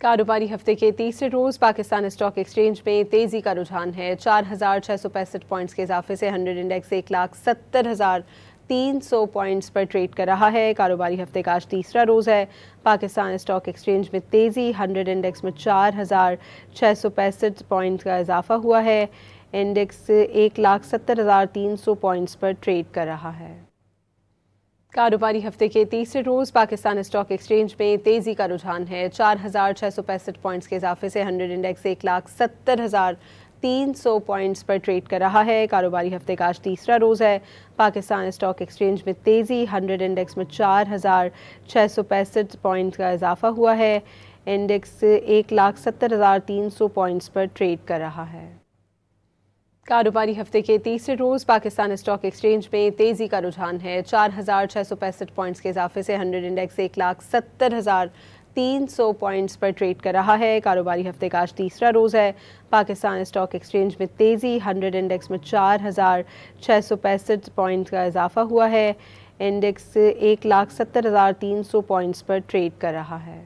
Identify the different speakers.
Speaker 1: कारोबारी हफ्ते के तीसरे रोज पाकिस्तान स्टॉक एक्सचेंज में तेजी का रुझान है। 4,665 पॉइंट्स के इजाफे से 100 इंडेक्स 1,70,300 पॉइंट्स पर ट्रेड कर रहा है। कारोबारी हफ्ते का आज तीसरा रोज है। पाकिस्तान स्टॉक एक्सचेंज में तेजी, 100 इंडेक्स में 4,665 पॉइंट्स का इजाफा हुआ है। इंडेक्स 1,70,300 पॉइंट्स पर ट्रेड कर रहा है। कारोबारी हफ्ते के तीसरे रोज पाकिस्तान स्टॉक एक्सचेंज में तेजी का रुझान है। 4,665 पॉइंट्स के इजाफे से 100 इंडेक्स 1,70,300 पॉइंट्स पर ट्रेड कर रहा है। कारोबारी हफ्ते का आज तीसरा रोज है। पाकिस्तान स्टॉक एक्सचेंज में तेजी, 100 इंडेक्स में 4,665 पॉइंट्स का इजाफा हुआ है। इंडेक्स 1,70,300 पॉइंट्स पर ट्रेड कर रहा है। कारोबारी हफ्ते के तीसरे रोज पाकिस्तान स्टॉक एक्सचेंज में तेजी का रुझान है। 4,665 पॉइंट्स के इजाफे से 100 इंडेक्स 1,70,300 पॉइंट्स पर ट्रेड कर रहा है। कारोबारी हफ्ते का आज तीसरा रोज है। पाकिस्तान स्टॉक एक्सचेंज में तेजी, 100 इंडेक्स में 4,665 पॉइंट्स का इजाफा हुआ है। इंडेक्स 1,70,300 पॉइंट्स पर ट्रेड कर रहा है।